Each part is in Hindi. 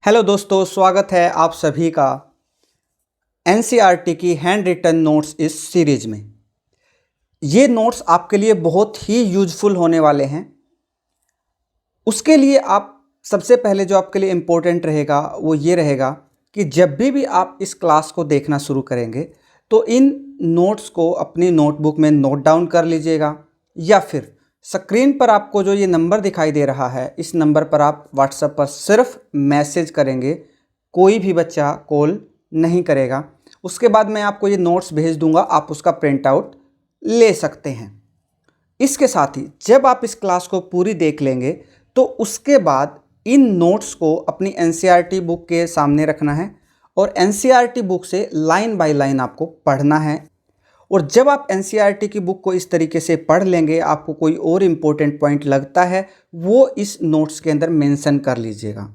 हेलो दोस्तों, स्वागत है आप सभी का एनसीईआरटी की हैंड रिटन नोट्स इस सीरीज में। ये नोट्स आपके लिए बहुत ही यूजफुल होने वाले हैं। उसके लिए आप सबसे पहले जो आपके लिए इम्पोर्टेंट रहेगा वो ये रहेगा कि जब भी आप इस क्लास को देखना शुरू करेंगे तो इन नोट्स को अपनी नोटबुक में नोट डाउन कर लीजिएगा, या फिर स्क्रीन पर आपको जो ये नंबर दिखाई दे रहा है इस नंबर पर आप व्हाट्सएप पर सिर्फ मैसेज करेंगे, कोई भी बच्चा कॉल नहीं करेगा। उसके बाद मैं आपको ये नोट्स भेज दूंगा, आप उसका प्रिंट आउट ले सकते हैं। इसके साथ ही जब आप इस क्लास को पूरी देख लेंगे तो उसके बाद इन नोट्स को अपनी एनसीईआरटी बुक के सामने रखना है और एनसीईआरटी बुक से लाइन बाय लाइन आपको पढ़ना है। और जब आप एनसीईआरटी की बुक को इस तरीके से पढ़ लेंगे, आपको कोई और इम्पोर्टेंट पॉइंट लगता है वो इस नोट्स के अंदर मेंशन कर लीजिएगा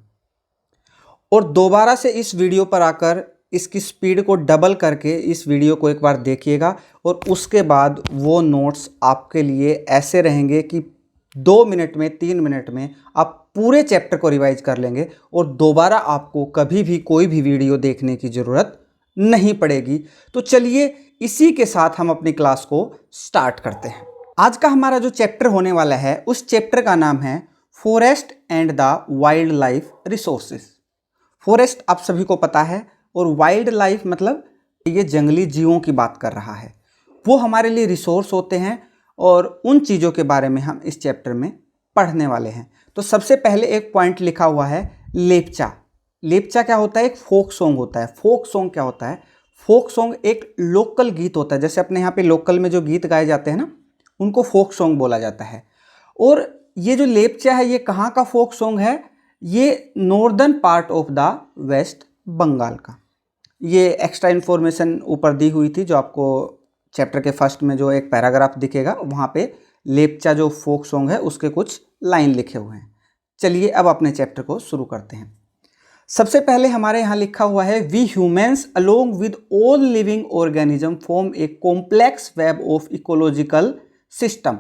और दोबारा से इस वीडियो पर आकर इसकी स्पीड को डबल करके इस वीडियो को एक बार देखिएगा और उसके बाद वो नोट्स आपके लिए ऐसे रहेंगे कि 2 मिनट में 3 मिनट में आप पूरे चैप्टर को रिवाइज कर लेंगे और दोबारा आपको कभी भी कोई भी वीडियो देखने की ज़रूरत नहीं पड़ेगी। तो चलिए इसी के साथ हम अपनी क्लास को स्टार्ट करते हैं। आज का हमारा जो चैप्टर होने वाला है उस चैप्टर का नाम है forest and the wild life resources. Forest आप सभी को पता है और वाइल्ड लाइफ मतलब ये जंगली जीवों की बात कर रहा है। वो हमारे लिए रिसोर्स होते हैं और उन चीज़ों के बारे में हम इस चैप्टर में पढ़ने वाले हैं। तो सबसे पहले एक पॉइंट लिखा हुआ है लेप्चा। लेप्चा क्या होता है? एक फोक सॉन्ग होता है। फोक सॉन्ग क्या होता है? फोक सॉन्ग एक लोकल गीत होता है। जैसे अपने यहाँ पे लोकल में जो गीत गाए जाते हैं ना, उनको फोक सॉन्ग बोला जाता है। और ये जो लेप्चा है ये कहाँ का फोक सॉन्ग है? ये northern part of the West Bengal का। ये एक्स्ट्रा इन्फॉर्मेशन ऊपर दी हुई थी, जो आपको चैप्टर के फर्स्ट में जो एक पैराग्राफ दिखेगा वहाँ पे लेप्चा जो फोक सॉन्ग है उसके कुछ लाइन लिखे हुए हैं। चलिए अब अपने चैप्टर को शुरू करते हैं। सबसे पहले हमारे यहाँ लिखा हुआ है we humans along with all living organism form a complex web of ecological system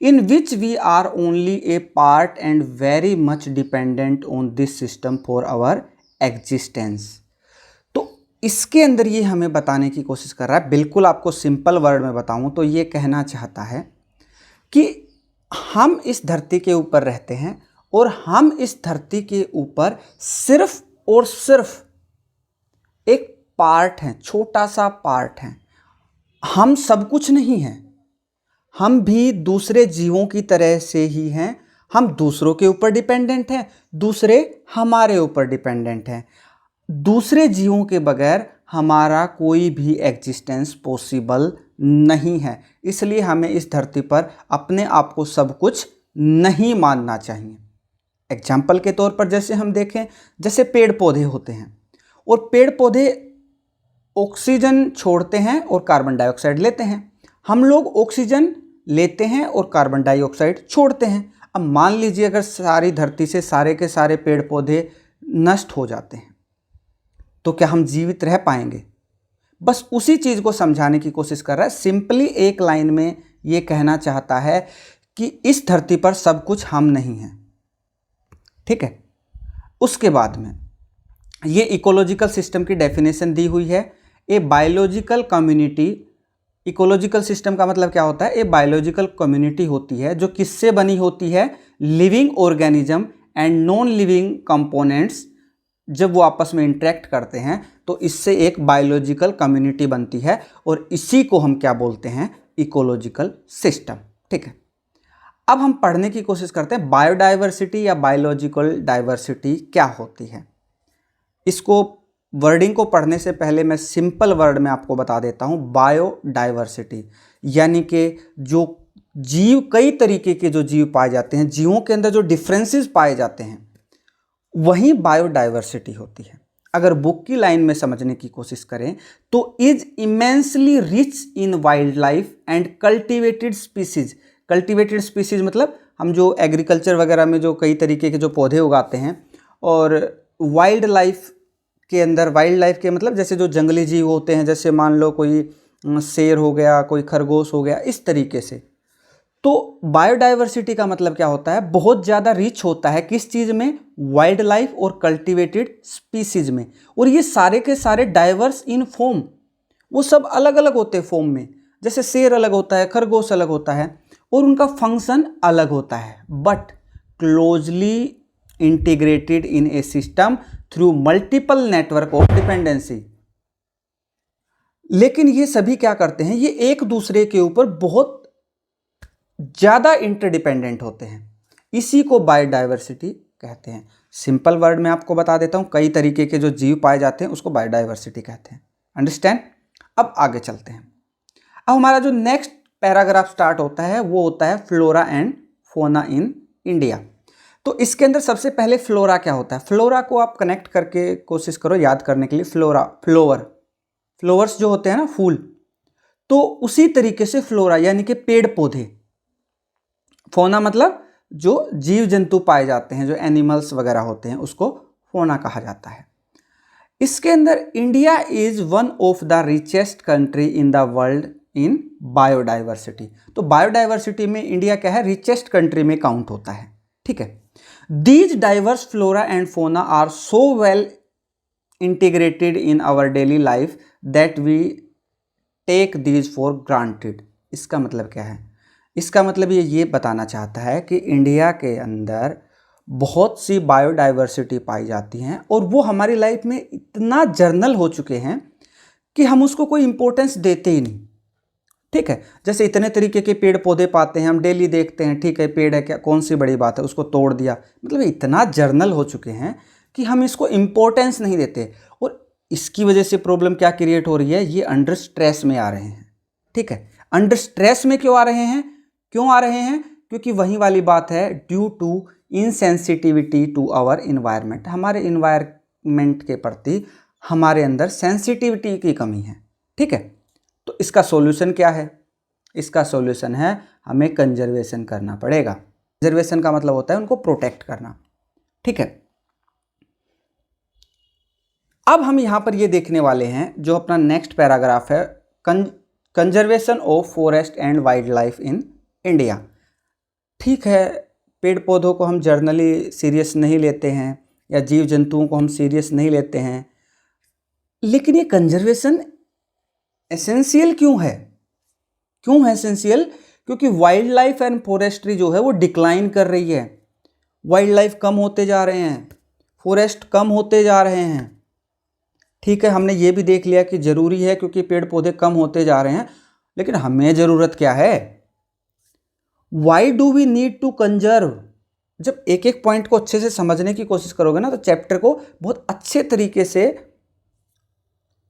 in which we are only a part and very much dependent on this system for our existence। तो इसके अंदर ये हमें बताने की कोशिश कर रहा है, बिल्कुल आपको सिंपल वर्ड में बताऊं तो ये कहना चाहता है कि हम इस धरती के ऊपर रहते हैं और हम इस धरती के ऊपर सिर्फ और सिर्फ एक पार्ट हैं, छोटा सा पार्ट हैं। हम सब कुछ नहीं हैं। हम भी दूसरे जीवों की तरह से ही हैं। हम दूसरों के ऊपर डिपेंडेंट हैं, दूसरे हमारे ऊपर डिपेंडेंट हैं। दूसरे जीवों के बगैर हमारा कोई भी एग्जिस्टेंस पॉसिबल नहीं है। इसलिए हमें इस धरती पर अपने आप को सब कुछ नहीं मानना चाहिए। एग्जाम्पल के तौर पर जैसे हम देखें, जैसे पेड़ पौधे होते हैं और पेड़ पौधे ऑक्सीजन छोड़ते हैं और कार्बन डाइऑक्साइड लेते हैं। हम लोग ऑक्सीजन लेते हैं और कार्बन डाइऑक्साइड छोड़ते हैं। अब मान लीजिए अगर सारी धरती से सारे के सारे पेड़ पौधे नष्ट हो जाते हैं तो क्या हम जीवित रह पाएंगे? बस उसी चीज़ को समझाने की कोशिश कर रहा है। सिंपली एक लाइन में ये कहना चाहता है कि इस धरती पर सब कुछ हम नहीं हैं। ठीक है। उसके बाद में ये इकोलॉजिकल सिस्टम की डेफिनेशन दी हुई है। A biological community, ecological system का मतलब क्या होता है? ए बायोलॉजिकल कम्युनिटी होती है जो किससे बनी होती है? Living organism and non living components जब वो आपस में इंटरेक्ट करते हैं तो इससे एक बायोलॉजिकल कम्युनिटी बनती है और इसी को हम क्या बोलते हैं? Ecological system. ठीक है। अब हम पढ़ने की कोशिश करते हैं बायोडाइवर्सिटी या बायोलॉजिकल डाइवर्सिटी क्या होती है। इसको वर्डिंग को पढ़ने से पहले मैं सिंपल वर्ड में आपको बता देता हूँ। बायोडाइवर्सिटी यानी कि जो जीव, कई तरीके के जो जीव पाए जाते हैं, जीवों के अंदर जो डिफरेंसेस पाए जाते हैं, वही बायोडाइवर्सिटी होती है। अगर बुक की लाइन में समझने की कोशिश करें तो is immensely rich in wild life and cultivated species. Cultivated species मतलब हम जो एग्रीकल्चर वगैरह में जो कई तरीके के जो पौधे उगाते हैं, और वाइल्ड लाइफ के अंदर, वाइल्ड लाइफ के मतलब जैसे जो जंगली जीव होते हैं, जैसे मान लो कोई शेर हो गया, कोई खरगोश हो गया, इस तरीके से। तो बायोडाइवर्सिटी का मतलब क्या होता है, बहुत ज़्यादा रिच होता है किस चीज़ में, वाइल्ड लाइफ और कल्टिवेटेड स्पीसीज में। और ये सारे के सारे डाइवर्स इन फॉर्म, वो सब अलग अलग होते हैं फॉर्म में, जैसे शेर अलग होता है, खरगोश अलग होता है, और उनका फंक्शन अलग होता है, but closely integrated in A system through multiple network of dependency. लेकिन ये सभी क्या करते हैं, ये एक दूसरे के ऊपर बहुत ज़्यादा इंटरडिपेंडेंट होते हैं, इसी को बायोडाइवर्सिटी कहते हैं। सिंपल वर्ड में आपको बता देता हूँ, कई तरीके के जो जीव पाए जाते हैं उसको बायोडाइवर्सिटी कहते हैं। अंडरस्टैंड। अब आगे चलते हैं। अब हमारा जो नेक्स्ट पैराग्राफ स्टार्ट होता है वो होता है फ्लोरा एंड फोना इन इंडिया। तो इसके अंदर सबसे पहले फ्लोरा क्या होता है, फ्लोरा को आप कनेक्ट करके कोशिश करो याद करने के लिए। फ्लोरा, फ्लोवर्स जो होते हैं ना, फूल, तो उसी तरीके से फ्लोरा यानी कि पेड़ पौधे। फोना मतलब जो जीव जंतु पाए जाते हैं, जो एनिमल्स वगैरह होते हैं, उसको फोना कहा जाता है। इसके अंदर India is one of the richest country in the world in biodiversity. तो बायोडाइवर्सिटी में इंडिया क्या है, रिचेस्ट कंट्री में काउंट होता है। ठीक है। These diverse flora and fauna are so well integrated in our daily life that we take these for granted. इसका मतलब क्या है, इसका मतलब ये बताना चाहता है कि इंडिया के अंदर बहुत सी बायोडाइवर्सिटी पाई जाती हैं और वो हमारी लाइफ में इतना जर्नल हो चुके हैं कि हम उसको कोई इंपॉर्टेंस देते ही नहीं। ठीक है। जैसे इतने तरीके के पेड़ पौधे पाते हैं, हम डेली देखते हैं, ठीक है पेड़ है क्या, कौन सी बड़ी बात है, उसको तोड़ दिया, मतलब इतना जर्नल हो चुके हैं कि हम इसको इंपॉर्टेंस नहीं देते। और इसकी वजह से प्रॉब्लम क्या क्रिएट हो रही है, ये अंडर स्ट्रेस में आ रहे हैं। ठीक है। अंडर स्ट्रेस में क्यों आ रहे हैं, क्योंकि वही वाली बात है, due to insensitivity to our environment. हमारे इन्वायरमेंट के प्रति हमारे अंदर सेंसिटिविटी की कमी है। ठीक है। तो इसका सॉल्यूशन क्या है, इसका सॉल्यूशन है हमें कंजर्वेशन करना पड़ेगा। कंजर्वेशन का मतलब होता है उनको प्रोटेक्ट करना। ठीक है। अब हम यहां पर ये देखने वाले हैं, जो अपना नेक्स्ट पैराग्राफ है, conservation of forest and wild life in India. ठीक है, पेड़ पौधों को हम जर्नली सीरियस नहीं लेते हैं या जीव जंतुओं को हम सीरियस नहीं लेते हैं, लेकिन ये कंजर्वेशन एसेंशियल क्यों है, एसेंशियल? क्योंकि वाइल्ड लाइफ एंड फॉरेस्ट्री जो है वो डिक्लाइन कर रही है। वाइल्ड लाइफ कम होते जा रहे हैं, फॉरेस्ट कम होते जा रहे हैं। ठीक है, हमने ये भी देख लिया कि ज़रूरी है क्योंकि पेड़ पौधे कम होते जा रहे हैं, लेकिन हमें ज़रूरत क्या है, why do we need to conserve? जब एक एक पॉइंट को अच्छे से समझने की कोशिश करोगे ना, तो चैप्टर को बहुत अच्छे तरीके से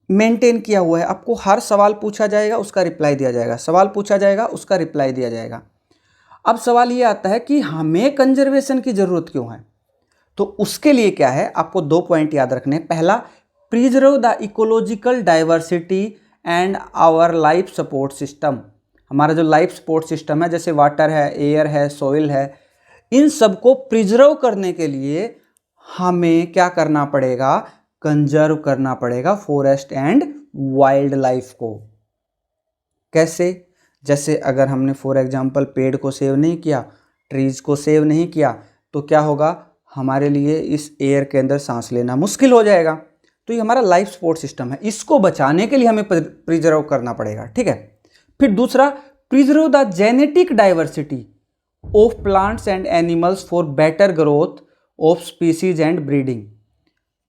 मेंटेन किया हुआ है। आपको हर सवाल पूछा जाएगा, उसका रिप्लाई दिया जाएगा, सवाल पूछा जाएगा, उसका रिप्लाई दिया जाएगा। अब सवाल ये आता है कि हमें कंजर्वेशन की ज़रूरत क्यों है? तो उसके लिए क्या है, आपको 2 पॉइंट याद रखने। पहला, preserve the ecological diversity and our life support system. हमारा जो लाइफ सपोर्ट सिस्टम है, जैसे वाटर है, एयर है, सॉइल है, इन सबको प्रिजर्व करने के लिए हमें क्या करना पड़ेगा, कंजर्व करना पड़ेगा फॉरेस्ट एंड वाइल्ड लाइफ को। कैसे? जैसे अगर हमने फॉर एग्जांपल पेड़ को सेव नहीं किया, ट्रीज को सेव नहीं किया, तो क्या होगा, हमारे लिए इस एयर के अंदर सांस लेना मुश्किल हो जाएगा। तो ये हमारा लाइफ सपोर्ट सिस्टम है, इसको बचाने के लिए हमें प्रिजर्व करना पड़ेगा। ठीक है। फिर दूसरा, preserve the genetic diversity of plants and animals for better growth of species and breeding.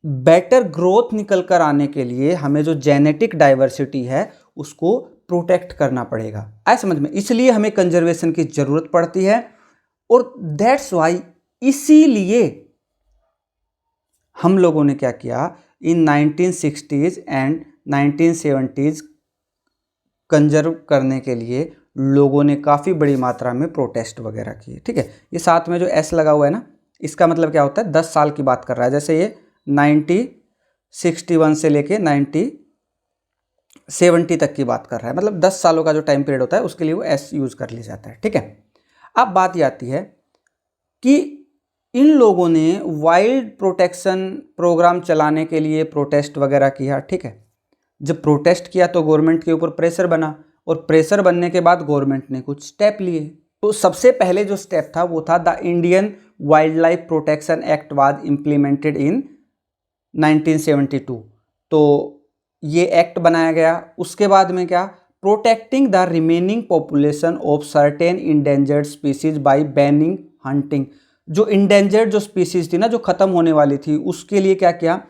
Better growth निकल कर आने के लिए हमें जो जेनेटिक डाइवर्सिटी है उसको प्रोटेक्ट करना पड़ेगा। आए समझ में? इसलिए हमें कंजर्वेशन की जरूरत पड़ती है। और दैट्स वाई, इसीलिए हम लोगों ने क्या किया, इन 1960s एंड 1970s कंजर्व करने के लिए लोगों ने काफ़ी बड़ी मात्रा में प्रोटेस्ट वगैरह किए। ठीक है। ये साथ में जो एस लगा हुआ है ना, इसका मतलब क्या होता है, 10 साल की बात कर रहा है। जैसे ये 1961 से लेके 1970 तक की बात कर रहा है, मतलब 10 सालों का जो टाइम पीरियड होता है उसके लिए वो एस यूज़ कर लिया जाता है। ठीक है। अब बात ये आती है कि इन लोगों ने वाइल्ड प्रोटेक्शन प्रोग्राम चलाने के लिए प्रोटेस्ट वगैरह किया। ठीक है। जब प्रोटेस्ट किया तो गवर्नमेंट के ऊपर प्रेशर बना, और प्रेशर बनने के बाद गवर्नमेंट ने कुछ स्टेप लिए। तो सबसे पहले जो स्टेप था वो था the Indian wild life protection act was implemented in 1972। तो ये एक्ट बनाया गया। उसके बाद में क्या, protecting the remaining population of certain endangered species bye banning hunting. जो इंडेंजर्ड जो स्पीसीज थी ना, जो खत्म होने वाली थी, उसके लिए क्या किया,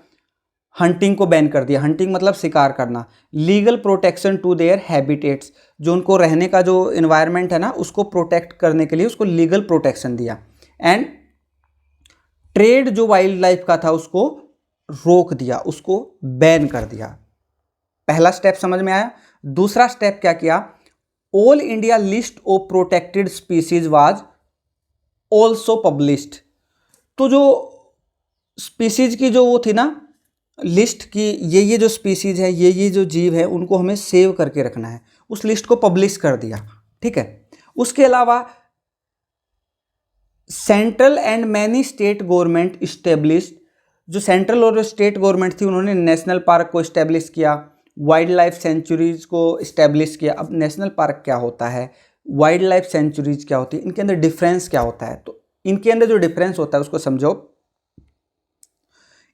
हंटिंग को बैन कर दिया। हंटिंग मतलब शिकार करना। Legal protection to their habitats, जो उनको रहने का जो इन्वायरमेंट है ना, उसको प्रोटेक्ट करने के लिए उसको लीगल प्रोटेक्शन दिया। एंड ट्रेड जो वाइल्ड लाइफ का था उसको रोक दिया, उसको बैन कर दिया। पहला स्टेप समझ में आया। दूसरा स्टेप क्या किया, all India list of protected species was also published. तो जो स्पीसीज की जो वो थी ना लिस्ट की, ये जो स्पीसीज है, ये जो जीव है, उनको हमें सेव करके रखना है, उस लिस्ट को पब्लिश कर दिया। ठीक है। उसके अलावा central and many state government established, जो सेंट्रल और स्टेट गवर्नमेंट थी उन्होंने नेशनल पार्क को इस्टेब्लिश किया, वाइल्ड लाइफ सेंचुरीज को इस्टेब्लिश किया। अब नेशनल पार्क क्या होता है, वाइल्ड लाइफ सेंचुरीज क्या होती है, इनके अंदर डिफरेंस क्या होता है, तो इनके अंदर जो डिफरेंस होता है उसको समझो।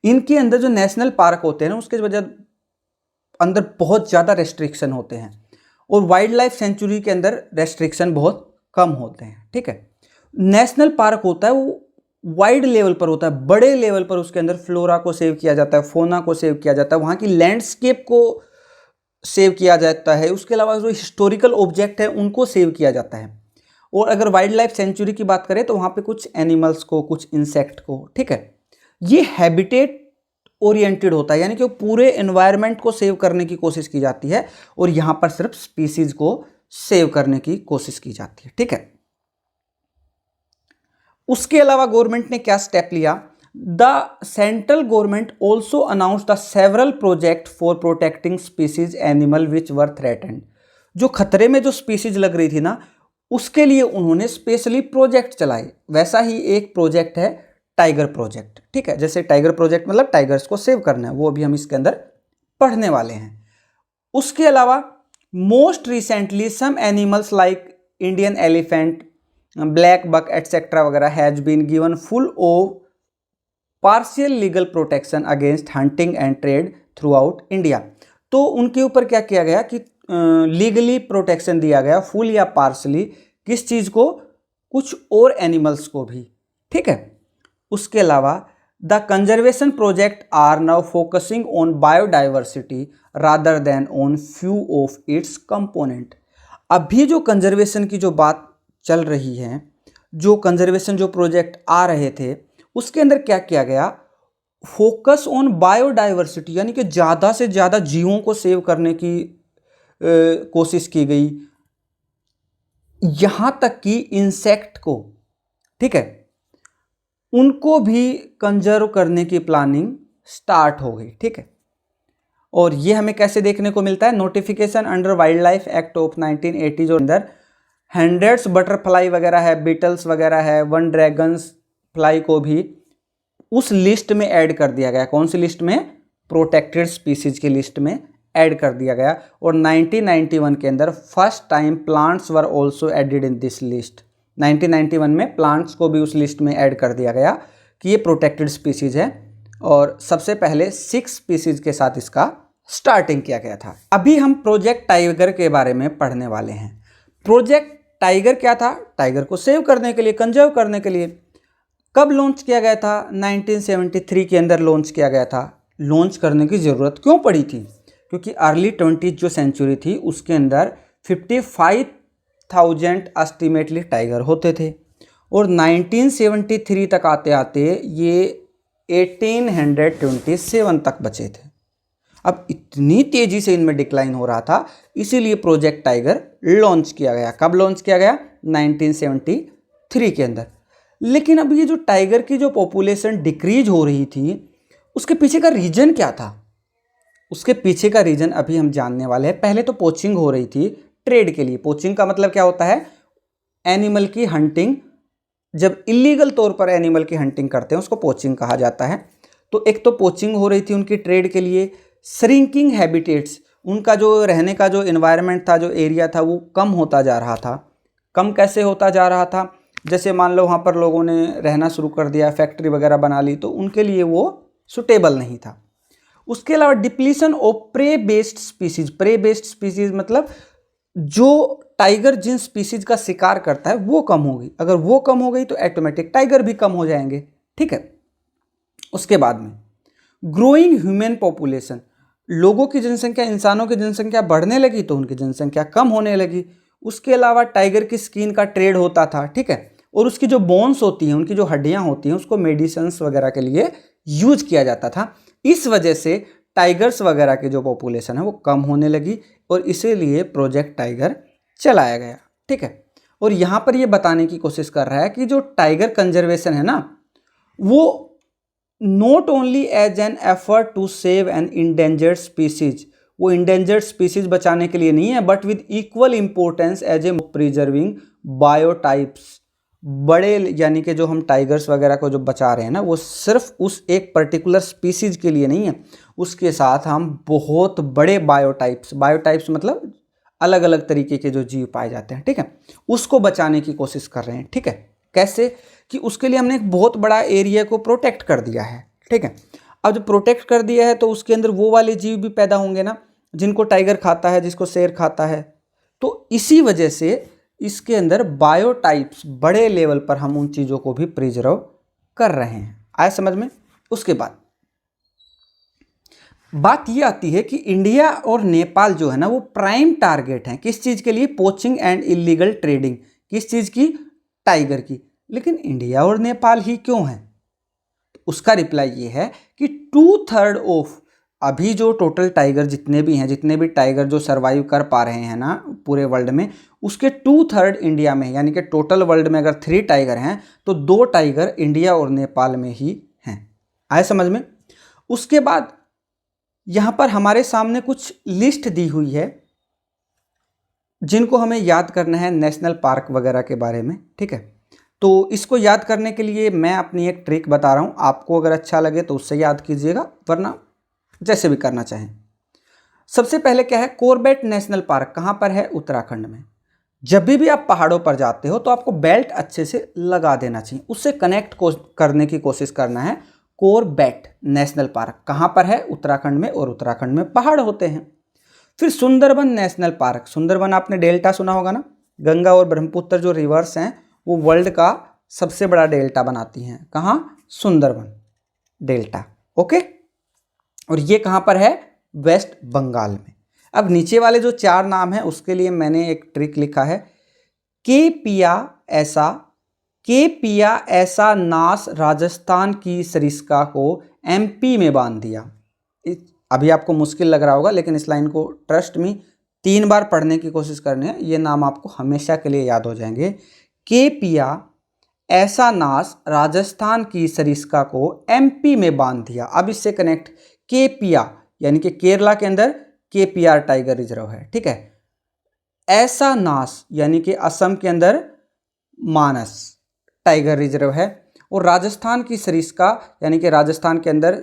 इनके अंदर जो नेशनल पार्क होते हैं ना, उसके वजह अंदर बहुत ज़्यादा रेस्ट्रिक्शन होते हैं, और वाइल्ड लाइफ सेंचुरी के अंदर रेस्ट्रिक्शन बहुत कम होते हैं। ठीक है। नेशनल पार्क होता है वो वाइड लेवल पर होता है, बड़े लेवल पर उसके अंदर फ्लोरा को सेव किया जाता है, फोना को सेव किया जाता है, वहाँ की लैंडस्केप को सेव किया जाता है। उसके अलावा जो हिस्टोरिकल ऑब्जेक्ट है उनको सेव किया जाता है। और अगर वाइल्ड लाइफ सेंचुरी की बात करें तो वहाँ पे कुछ एनिमल्स को, कुछ इंसेक्ट को, ठीक है, ये हैबिटेट ओरिएंटेड होता है, यानी कि पूरे एनवायरनमेंट को सेव करने की कोशिश की जाती है, और यहाँ पर सिर्फ स्पीसीज को सेव करने की कोशिश की जाती है। ठीक है। उसके अलावा गवर्नमेंट ने क्या स्टेप लिया, the central government also announce the several project for protecting species animal which were threatened. जो खतरे में जो स्पीसीज लग रही थी ना, उसके लिए उन्होंने स्पेशली प्रोजेक्ट चलाए। वैसा ही एक प्रोजेक्ट है टाइगर प्रोजेक्ट। ठीक है। जैसे टाइगर प्रोजेक्ट मतलब टाइगर्स को सेव करना है, वो अभी हम इसके अंदर पढ़ने वाले हैं। उसके अलावा most recently some animals like Indian elephant, black buck etcetera वगैरह has been given full of partial legal protection against hunting and trade throughout India. तो उनके ऊपर क्या किया गया कि लीगली प्रोटेक्शन दिया गया, फुल या पार्शली, किस चीज़ को, कुछ और एनिमल्स को भी। ठीक है। उसके अलावा the conservation project are now focusing on biodiversity rather than on few of its component. अभी जो कंजर्वेशन की जो बात चल रही है, जो कंजर्वेशन जो प्रोजेक्ट आ रहे थे, उसके अंदर क्या किया गया, फोकस ऑन बायोडाइवर्सिटी, यानी कि ज़्यादा से ज़्यादा जीवों को सेव करने की कोशिश की गई, यहाँ तक कि इंसेक्ट को, ठीक है, उनको भी कंजर्व करने की प्लानिंग स्टार्ट हो गई। ठीक है। और ये हमें कैसे देखने को मिलता है, notification under wild life act of 1980 जो अंदर हंड्रेड्स बटरफ्लाई वगैरह है, बीटल्स वगैरह है, वन ड्रैगन्स फ्लाई को भी उस लिस्ट में ऐड कर दिया गया। कौन सी लिस्ट में, प्रोटेक्टेड स्पीसीज की लिस्ट में ऐड कर दिया गया। और 1991 के अंदर first time plants were also added in this list. 1991 में प्लांट्स को भी उस लिस्ट में ऐड कर दिया गया कि ये प्रोटेक्टेड स्पीसीज है, और सबसे पहले 6 स्पीसीज के साथ इसका स्टार्टिंग किया गया था। अभी हम प्रोजेक्ट टाइगर के बारे में पढ़ने वाले हैं। प्रोजेक्ट टाइगर क्या था, टाइगर को सेव करने के लिए, कंजर्व करने के लिए। कब लॉन्च किया गया था, 1973 के अंदर लॉन्च किया गया था। लॉन्च करने की ज़रूरत क्यों पड़ी थी, क्योंकि अर्ली 20th जो सेंचुरी थी उसके अंदर 55,000 एस्टिमेटली टाइगर होते थे, और 1973 तक आते आते ये 1827 तक बचे थे। अब इतनी तेज़ी से इनमें डिक्लाइन हो रहा था, इसीलिए प्रोजेक्ट टाइगर लॉन्च किया गया। कब लॉन्च किया गया, 1973 के अंदर। लेकिन अब ये जो टाइगर की जो पॉपुलेशन डिक्रीज हो रही थी, उसके पीछे का रीज़न क्या था, उसके पीछे का रीज़न अभी हम जानने वाले हैं। पहले तो पोचिंग हो रही थी ट्रेड के लिए। पोचिंग का मतलब क्या होता है, एनिमल की हंटिंग। जब इलीगल तौर पर एनिमल की हंटिंग करते हैं उसको पोचिंग कहा जाता है। तो एक तो पोचिंग हो रही थी उनकी ट्रेड के लिए। श्रिंकिंग हैबिटेट्स, उनका जो रहने का जो एनवायरनमेंट था, जो एरिया था, वो कम होता जा रहा था। कम कैसे होता जा रहा था, जैसे मान लो वहाँ पर लोगों ने रहना शुरू कर दिया, फैक्ट्री वगैरह बना ली, तो उनके लिए वो सुटेबल नहीं था। उसके अलावा depletion of prey based species मतलब जो टाइगर जिन स्पीसीज का शिकार करता है वो कम होगी, अगर वो कम हो गई तो ऑटोमेटिक टाइगर भी कम हो जाएंगे, ठीक है। उसके बाद में ग्रोइंग ह्यूमन पॉपुलेशन, लोगों की जनसंख्या, इंसानों की जनसंख्या बढ़ने लगी तो उनकी जनसंख्या कम होने लगी। उसके अलावा टाइगर की स्किन का ट्रेड होता था, ठीक है, और उसकी जो बोन्स होती हैं, उनकी जो हड्डियां होती हैं, उसको मेडिसिन्स वगैरह के लिए यूज किया जाता था। इस वजह से टाइगर्स वगैरह की जो पॉपुलेशन है वो कम होने लगी और इसीलिए प्रोजेक्ट टाइगर चलाया गया, ठीक है। और यहाँ पर ये बताने की कोशिश कर रहा है कि जो टाइगर कंजर्वेशन है ना, वो not only as an effort to save an endangered species, वो इंडेंजर्ड स्पीसीज बचाने के लिए नहीं है, but with equal importance as a preserving biotypes. बड़े यानी कि जो हम टाइगर्स वगैरह को जो बचा रहे हैं ना, वो सिर्फ उस एक पर्टिकुलर स्पीसीज के लिए नहीं है, उसके साथ हम बहुत बड़े बायोटाइप्स मतलब अलग अलग तरीके के जो जीव पाए जाते हैं, ठीक है, उसको बचाने की कोशिश कर रहे हैं, ठीक है। कैसे कि उसके लिए हमने एक बहुत बड़ा एरिया को प्रोटेक्ट कर दिया है, ठीक है। अब जब प्रोटेक्ट कर दिया है तो उसके अंदर वो वाले जीव भी पैदा होंगे ना जिनको टाइगर खाता है, जिसको शेर खाता है, तो इसी वजह से इसके अंदर बायोटाइप्स बड़े लेवल पर हम उन चीज़ों को भी प्रिजर्व कर रहे हैं। आया समझ में। उसके बाद बात ये आती है कि इंडिया और नेपाल जो है ना वो प्राइम टारगेट हैं किस चीज़ के लिए, पोचिंग एंड इलीगल ट्रेडिंग, किस चीज़ की, टाइगर की। लेकिन इंडिया और नेपाल ही क्यों है, उसका रिप्लाई ये है कि 2/3 ऑफ अभी जो टोटल टाइगर जितने भी हैं, जितने भी टाइगर जो सर्वाइव कर पा रहे हैं ना पूरे वर्ल्ड में, उसके 2/3 इंडिया में, यानी कि टोटल वर्ल्ड में अगर 3 टाइगर हैं तो 2 टाइगर इंडिया और नेपाल में ही हैं। आए समझ में। उसके बाद यहाँ पर हमारे सामने कुछ लिस्ट दी हुई है जिनको हमें याद करना है नेशनल पार्क वगैरह के बारे में, ठीक है। तो इसको याद करने के लिए मैं अपनी एक ट्रिक बता रहा हूँ, आपको अगर अच्छा लगे तो उससे याद कीजिएगा, वरना जैसे भी करना चाहें। सबसे पहले क्या है, कॉर्बेट नेशनल पार्क कहाँ पर है, उत्तराखंड में। जब भी आप पहाड़ों पर जाते हो तो आपको बेल्ट अच्छे से लगा देना चाहिए, उससे कनेक्ट करने की कोशिश करना है। कॉर्बेट नेशनल पार्क कहाँ पर है, उत्तराखंड में, और उत्तराखंड में पहाड़ होते हैं। फिर सुंदरबन नेशनल पार्क, सुंदरबन आपने डेल्टा सुना होगा ना, गंगा और ब्रह्मपुत्र जो रिवर्स हैं वो वर्ल्ड का सबसे बड़ा डेल्टा बनाती हैं। कहाँ, सुंदरबन डेल्टा, ओके। और ये कहाँ पर है, वेस्ट बंगाल में। अब नीचे वाले जो 4 नाम हैं उसके लिए मैंने एक ट्रिक लिखा है, के पिया ऐसा नास राजस्थान की सरिस्का को एमपी में बांध दिया। अभी आपको मुश्किल लग रहा होगा, लेकिन इस लाइन को ट्रस्ट मी 3 बार पढ़ने की कोशिश करनी है, ये नाम आपको हमेशा के लिए याद हो जाएंगे। के पिया ऐसा नास राजस्थान की सरिस्का को एमपी में बांध दिया। अब इससे कनेक्ट, के पिया यानी कि केरला के अंदर KPR टाइगर रिजर्व है, ठीक है। ऐसा नास यानी कि असम के अंदर मानस टाइगर रिजर्व है, और राजस्थान की सरिस्का यानी कि राजस्थान के अंदर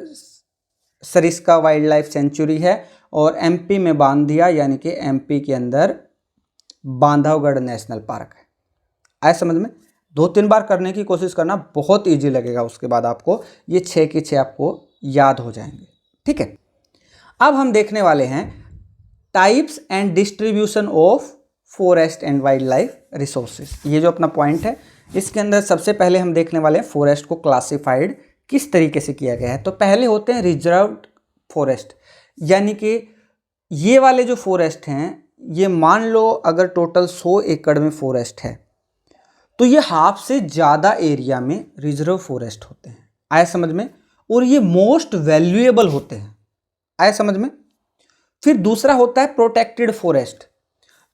सरिस्का वाइल्ड लाइफ सेंचुरी है, और एमपी में बांध दिया यानी कि एमपी के अंदर बांधवगढ़ नेशनल पार्क है। आए समझ में। 2-3 बार करने की कोशिश करना, बहुत ईजी लगेगा, उसके बाद आपको ये 6 के 6 आपको याद हो जाएंगे, ठीक है। अब हम देखने वाले हैं types and distribution of forest and wild life resources. ये जो अपना पॉइंट है, इसके अंदर सबसे पहले हम देखने वाले हैं फॉरेस्ट को क्लासिफाइड किस तरीके से किया गया है। तो पहले होते हैं रिजर्व्ड फॉरेस्ट, यानी कि ये वाले जो फॉरेस्ट हैं, ये मान लो अगर टोटल 100 एकड़ में फॉरेस्ट है तो ये हाफ से ज़्यादा एरिया में रिजर्व फॉरेस्ट होते हैं। आया समझ में। और ये मोस्ट वैल्यूएबल होते हैं। आया समझ में। फिर दूसरा होता है प्रोटेक्टेड फॉरेस्ट।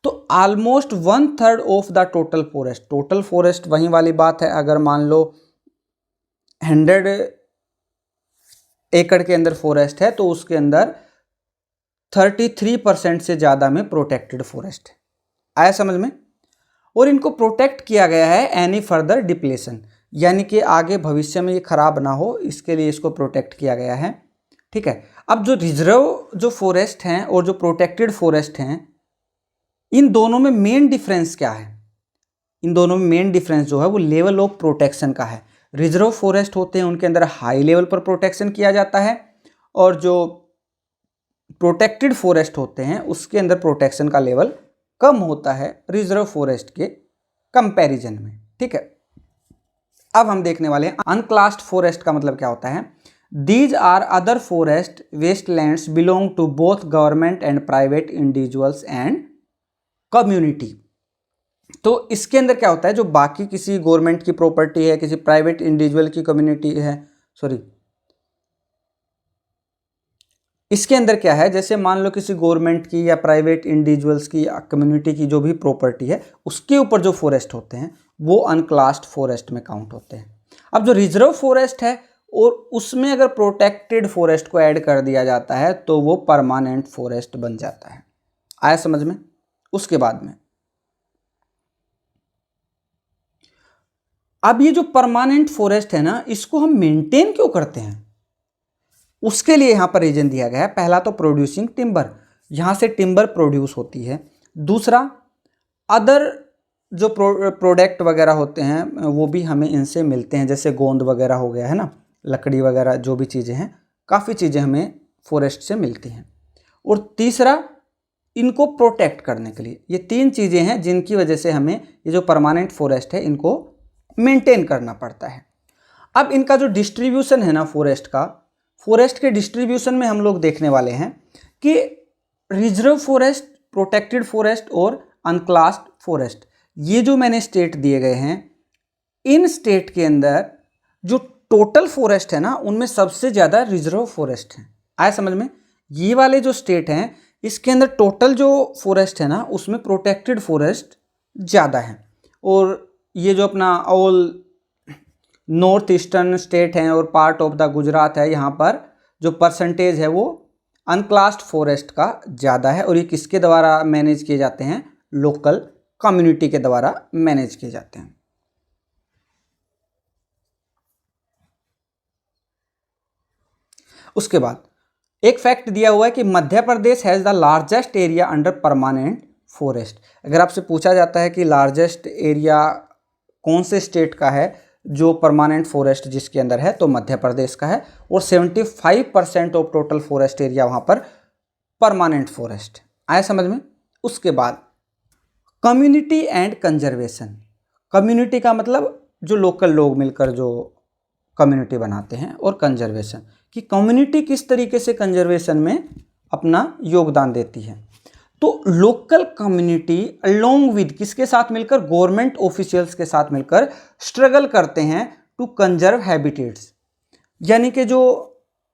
तो almost 1/3 of the total forest वही वाली बात है, अगर मान लो 100 एकड़ के अंदर फॉरेस्ट है तो उसके अंदर 33% से ज़्यादा में प्रोटेक्टेड फॉरेस्ट है। आया समझ में। और इनको प्रोटेक्ट किया गया है एनी फर्दर डिप्लेशन, यानी कि आगे भविष्य में ये खराब ना हो, इसके लिए इसको प्रोटेक्ट किया गया है, ठीक है। अब जो रिजर्व जो फॉरेस्ट हैं और जो प्रोटेक्टेड फॉरेस्ट हैं, इन दोनों में मेन डिफरेंस क्या है। इन दोनों में मेन डिफरेंस जो है वो लेवल ऑफ प्रोटेक्शन का है। रिजर्व फॉरेस्ट होते हैं उनके अंदर हाई लेवल पर प्रोटेक्शन किया जाता है, और जो प्रोटेक्टेड फॉरेस्ट होते हैं उसके अंदर प्रोटेक्शन का लेवल कम होता है रिजर्व फॉरेस्ट के कंपैरिजन में। ठीक है, अब हम देखने वाले हैं अनक्लास्ड फॉरेस्ट का मतलब क्या होता है। These are other forest wastelands belong to both government and private individuals and community. तो इसके अंदर क्या होता है, जो बाकी किसी गवर्नमेंट की प्रॉपर्टी है, किसी प्राइवेट इंडिविजुअल की कम्युनिटी है, इसके अंदर क्या है, जैसे मान लो किसी गवर्नमेंट की या प्राइवेट इंडिविजुअल्स की या कम्युनिटी की जो भी प्रॉपर्टी है उसके ऊपर जो फॉरेस्ट होते हैं वो अनक्लास्ड फॉरेस्ट में काउंट होते हैं। अब जो रिजर्व फॉरेस्ट है और उसमें अगर प्रोटेक्टेड फॉरेस्ट को ऐड कर दिया जाता है तो वो परमानेंट फॉरेस्ट बन जाता है। आया समझ में। उसके बाद में अब ये जो परमानेंट फॉरेस्ट है ना, इसको हम मेंटेन क्यों करते हैं, उसके लिए यहां पर रीजन दिया गया है। पहला तो प्रोड्यूसिंग टिम्बर, यहां से टिम्बर प्रोड्यूस होती है। दूसरा अदर जो प्रोडक्ट वगैरह होते हैं वो भी हमें इनसे मिलते हैं, जैसे गोंद वगैरह हो गया है ना, लकड़ी वगैरह जो भी चीज़ें हैं, काफ़ी चीज़ें हमें फॉरेस्ट से मिलती हैं। और तीसरा इनको प्रोटेक्ट करने के लिए, ये तीन चीज़ें हैं जिनकी वजह से हमें ये जो परमानेंट फॉरेस्ट है इनको मेंटेन करना पड़ता है। अब इनका जो डिस्ट्रीब्यूशन है ना फॉरेस्ट का, फॉरेस्ट के डिस्ट्रीब्यूशन में हम लोग देखने वाले हैं कि रिजर्व फॉरेस्ट, प्रोटेक्टेड फॉरेस्ट और अनक्लास्ड फॉरेस्ट, ये जो मैंने स्टेट दिए गए हैं, इन स्टेट के अंदर जो टोटल फॉरेस्ट है ना उनमें सबसे ज़्यादा रिजर्व फॉरेस्ट है। आया समझ में। ये वाले जो स्टेट हैं इसके अंदर टोटल जो फॉरेस्ट है ना उसमें प्रोटेक्टेड फॉरेस्ट ज़्यादा है, और ये जो अपना ऑल नॉर्थ ईस्टर्न स्टेट हैं और पार्ट ऑफ द गुजरात है, यहाँ पर जो परसेंटेज है वो अनक्लास्ड फॉरेस्ट का ज़्यादा है। और ये किसके द्वारा मैनेज किए जाते हैं, लोकल कम्युनिटी के द्वारा मैनेज किए जाते हैं। उसके बाद एक फैक्ट दिया हुआ है कि Madhya Pradesh has the largest area under permanent forest. अगर आपसे पूछा जाता है कि लार्जेस्ट एरिया कौन से स्टेट का है जो परमानेंट फॉरेस्ट जिसके अंदर है, तो मध्य प्रदेश का है, और 75% ऑफ टोटल फॉरेस्ट एरिया वहाँ पर परमानेंट फॉरेस्ट। आया समझ में। उसके बाद कम्युनिटी एंड कंजर्वेशन। कम्युनिटी का मतलब जो लोकल लोग मिलकर जो कम्युनिटी बनाते हैं, और कंजर्वेशन कि कम्युनिटी किस तरीके से कंजर्वेशन में अपना योगदान देती है। तो लोकल कम्युनिटी अलोंग विद किसके साथ मिलकर, गवर्नमेंट ऑफिशियल्स के साथ मिलकर स्ट्रगल करते हैं टू कंजर्व हैबिटेट्स, यानी कि जो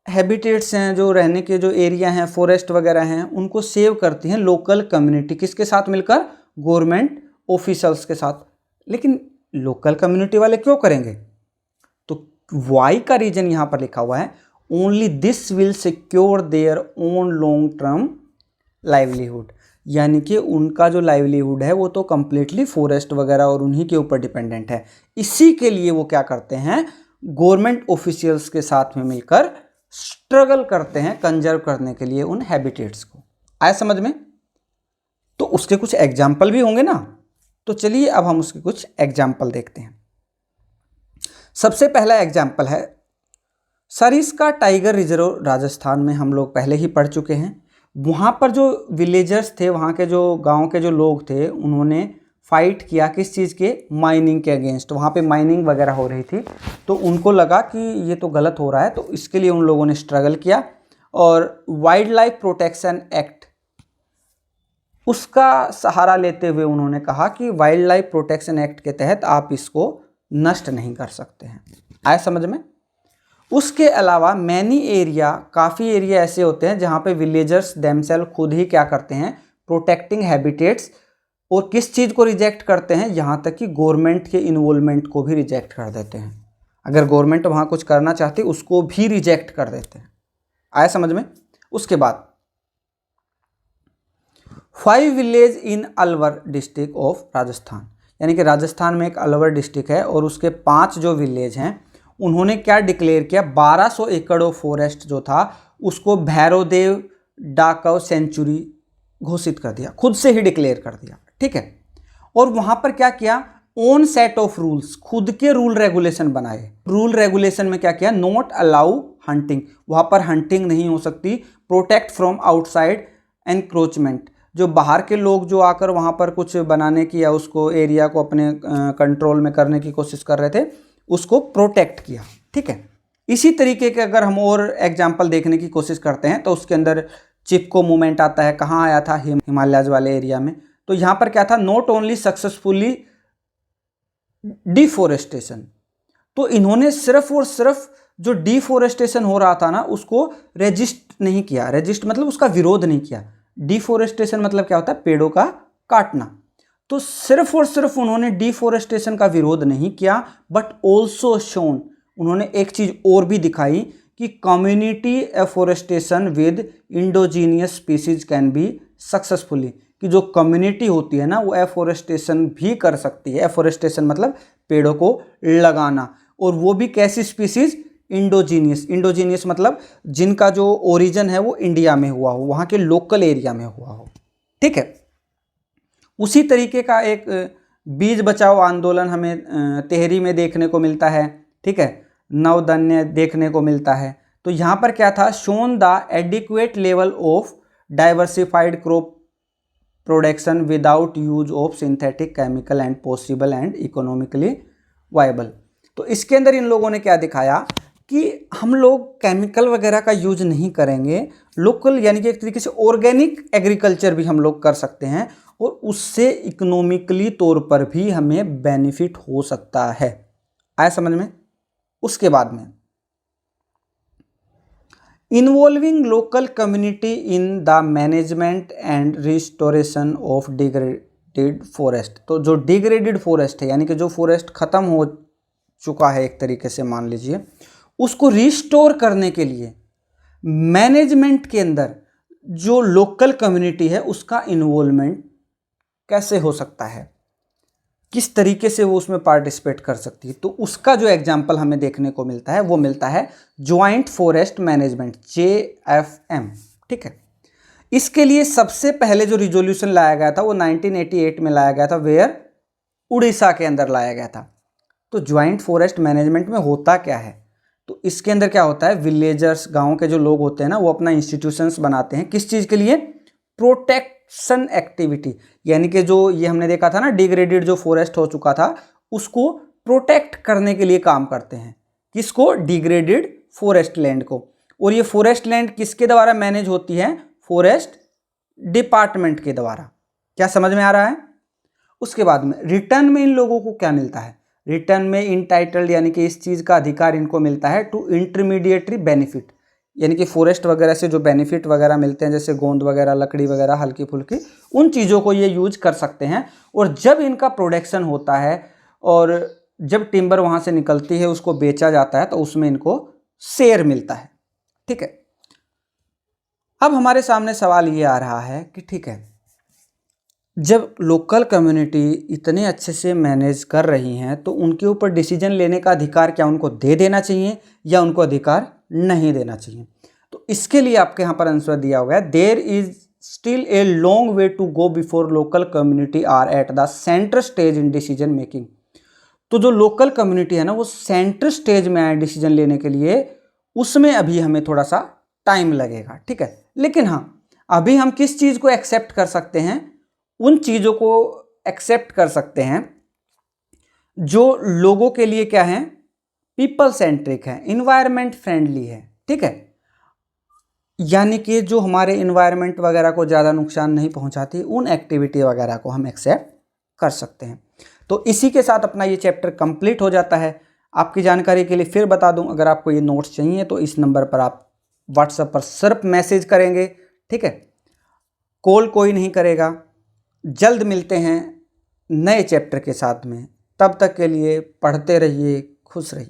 हैबिटेट्स हैं, जो रहने के जो एरिया हैं, फॉरेस्ट वगैरह हैं, उनको सेव करती हैं लोकल कम्युनिटी किसके साथ मिलकर, गवर्नमेंट ऑफिशियल्स के साथ। लेकिन लोकल कम्युनिटी वाले क्यों करेंगे, तो वाई का रीजन यहाँ पर लिखा हुआ है, only this will secure their own long term livelihood, यानी कि उनका जो लाइवलीहुड है वो तो कंप्लीटली फॉरेस्ट वगैरह और उन्हीं के ऊपर डिपेंडेंट है। इसी के लिए वो क्या करते हैं, गवर्नमेंट ऑफिशियल्स के साथ में मिलकर स्ट्रगल करते हैं कंजर्व करने के लिए उन हैबिटेट्स को। आया समझ में। तो उसके कुछ एग्जाम्पल भी होंगे ना, तो चलिए अब हम उसके कुछ एग्जाम्पल देखते हैं। सबसे पहला एग्जाम्पल है सरिस्का टाइगर रिजर्व, राजस्थान में हम लोग पहले ही पढ़ चुके हैं। वहाँ पर जो विलेजर्स थे, वहाँ के जो गांव के जो लोग थे, उन्होंने फाइट किया किस चीज़ के, माइनिंग के अगेंस्ट। वहाँ पे माइनिंग वगैरह हो रही थी, तो उनको लगा कि ये तो गलत हो रहा है, तो इसके लिए उन लोगों ने स्ट्रगल किया, और वाइल्ड लाइफ प्रोटेक्शन एक्ट उसका सहारा लेते हुए उन्होंने कहा कि वाइल्ड लाइफ प्रोटेक्शन एक्ट के तहत आप इसको नष्ट नहीं कर सकते हैं। आया समझ में। उसके अलावा मैनी एरिया, काफ़ी एरिया ऐसे होते हैं जहाँ पे विलेजर्स देमसेल्फ खुद ही क्या करते हैं, प्रोटेक्टिंग हैबिटेट्स, और किस चीज़ को रिजेक्ट करते हैं, यहाँ तक कि गवर्नमेंट के इन्वॉल्वमेंट को भी रिजेक्ट कर देते हैं। अगर गवर्नमेंट वहाँ कुछ करना चाहती उसको भी रिजेक्ट कर देते हैं। आया समझ में। उसके बाद 5 village in Alwar district of Rajasthan, यानी कि राजस्थान में एक अलवर डिस्ट्रिक्ट है और उसके 5 जो विलेज हैं उन्होंने क्या डिक्लेयर किया, 1200 एकड़ फॉरेस्ट जो था उसको भैरवदेव डाकव सेंचुरी घोषित कर दिया, खुद से ही डिक्लेयर कर दिया। ठीक है। और वहाँ पर क्या किया, ओन सेट ऑफ रूल्स, खुद के रूल रेगुलेशन बनाए। रूल रेगुलेशन में क्या किया, नॉट अलाउ हंटिंग, वहाँ पर हंटिंग नहीं हो सकती। प्रोटेक्ट फ्रॉम आउटसाइड एनक्रोचमेंट, जो बाहर के लोग जो आकर वहाँ पर कुछ बनाने की या उसको एरिया को अपने कंट्रोल में करने की कोशिश कर रहे थे, उसको प्रोटेक्ट किया। ठीक है, इसी तरीके के अगर हम और एग्जाम्पल देखने की कोशिश करते हैं तो उसके अंदर चिपको मूवमेंट आता है। कहाँ आया था, हिमालयाज वाले एरिया में। तो यहाँ पर क्या था, नॉट ओनली सक्सेसफुली डिफोरेस्टेशन, तो इन्होंने सिर्फ और सिर्फ जो डिफोरेस्टेशन हो रहा था ना उसको रेजिस्ट नहीं किया। रेजिस्ट मतलब उसका विरोध नहीं किया। डिफोरेस्टेशन मतलब क्या होता है, पेड़ों का काटना। तो सिर्फ और सिर्फ उन्होंने डिफोरेस्टेशन का विरोध नहीं किया, बट ऑल्सो शोन, उन्होंने एक चीज और भी दिखाई कि community afforestation with endogenous species can be successfully, कि जो कम्युनिटी होती है ना वो एफोरेस्टेशन भी कर सकती है। एफोरेस्टेशन मतलब पेड़ों को लगाना, और वो भी कैसी स्पीसीज, इंडोजीनियस। इंडोजीनियस मतलब जिनका जो ओरिजिन है वो इंडिया में हुआ हो, वहाँ के लोकल एरिया में हुआ हो। ठीक है, उसी तरीके का एक बीज बचाओ आंदोलन हमें तेहरी में देखने को मिलता है। ठीक है, नवदन्य देखने को मिलता है। तो यहाँ पर क्या था, shown the adequate level of diversified crop production without use of synthetic chemical and possible and economically viable. तो इसके अंदर इन लोगों ने क्या दिखाया कि हम लोग केमिकल वगैरह का यूज नहीं करेंगे, लोकल यानी कि एक तरीके से ऑर्गेनिक एग्रीकल्चर भी हम लोग कर सकते हैं, और उससे इकोनॉमिकली तौर पर भी हमें बेनिफिट हो सकता है। आया समझ में। उसके बाद में involving local community in the management and restoration of degraded forest. तो जो डिग्रेडेड फॉरेस्ट है यानी कि जो फॉरेस्ट खत्म हो चुका है एक तरीके से मान लीजिए, उसको रिस्टोर करने के लिए मैनेजमेंट के अंदर जो लोकल कम्युनिटी है उसका इन्वॉल्वमेंट कैसे हो सकता है, किस तरीके से वो उसमें पार्टिसिपेट कर सकती है। तो उसका जो एग्जाम्पल हमें देखने को मिलता है वो मिलता है ज्वाइंट फॉरेस्ट मैनेजमेंट, JFM। ठीक है, इसके लिए सबसे पहले जो रिजोल्यूशन लाया गया था वो 1988 में लाया गया था, वेयर उड़ीसा के अंदर लाया गया था। तो ज्वाइंट फॉरेस्ट मैनेजमेंट में होता क्या है, तो इसके अंदर क्या होता है, विलेजर्स, गाँव के जो लोग होते हैं ना वो अपना इंस्टीट्यूशंस बनाते हैं। किस चीज़ के लिए, प्रोटेक्शन एक्टिविटी, यानी कि जो ये हमने देखा था ना डिग्रेडेड जो फॉरेस्ट हो चुका था उसको प्रोटेक्ट करने के लिए काम करते हैं। किसको, डिग्रेडेड फॉरेस्ट लैंड को। और ये फॉरेस्ट लैंड किसके द्वारा मैनेज होती है, फॉरेस्ट डिपार्टमेंट के द्वारा। क्या समझ में आ रहा है। उसके बाद में रिटर्न में इन लोगों को क्या मिलता है, रिटर्न में इनटाइटल्ड यानी कि इस चीज़ का अधिकार इनको मिलता है टू इंटरमीडिएटरी बेनिफिट, यानी कि फॉरेस्ट वगैरह से जो बेनिफिट वगैरह मिलते हैं जैसे गोंद वगैरह, लकड़ी वगैरह हल्की फुल्की, उन चीज़ों को ये यूज कर सकते हैं। और जब इनका प्रोडक्शन होता है और जब टिम्बर वहाँ से निकलती है उसको बेचा जाता है तो उसमें इनको शेयर मिलता है। ठीक है, अब हमारे सामने सवाल ये आ रहा है कि ठीक है, जब लोकल कम्युनिटी इतने अच्छे से मैनेज कर रही हैं तो उनके ऊपर डिसीजन लेने का अधिकार क्या उनको दे देना चाहिए या उनको अधिकार नहीं देना चाहिए। तो इसके लिए आपके यहाँ पर आंसर दिया हुआ है, there is still a long way to go before local community are at the centre stage in decision making. तो जो लोकल कम्युनिटी है ना वो सेंटर स्टेज में आए डिसीजन लेने के लिए, उसमें अभी हमें थोड़ा सा टाइम लगेगा। ठीक है, लेकिन हाँ अभी हम किस चीज़ को एक्सेप्ट कर सकते हैं, उन चीज़ों को एक्सेप्ट कर सकते हैं जो लोगों के लिए क्या है, पीपल सेंट्रिक है, इन्वायरमेंट फ्रेंडली है। ठीक है, यानी कि जो हमारे इन्वायरमेंट वगैरह को ज़्यादा नुकसान नहीं पहुंचाती, उन एक्टिविटी वगैरह को हम एक्सेप्ट कर सकते हैं। तो इसी के साथ अपना ये चैप्टर कंप्लीट हो जाता है। आपकी जानकारी के लिए फिर बता दूं, अगर आपको ये नोट्स चाहिए तो इस नंबर पर आप व्हाट्सएप पर सिर्फ मैसेज करेंगे। ठीक है, कॉल कोई नहीं करेगा। जल्द मिलते हैं नए चैप्टर के साथ में, तब तक के लिए पढ़ते रहिए, खुश रहिए।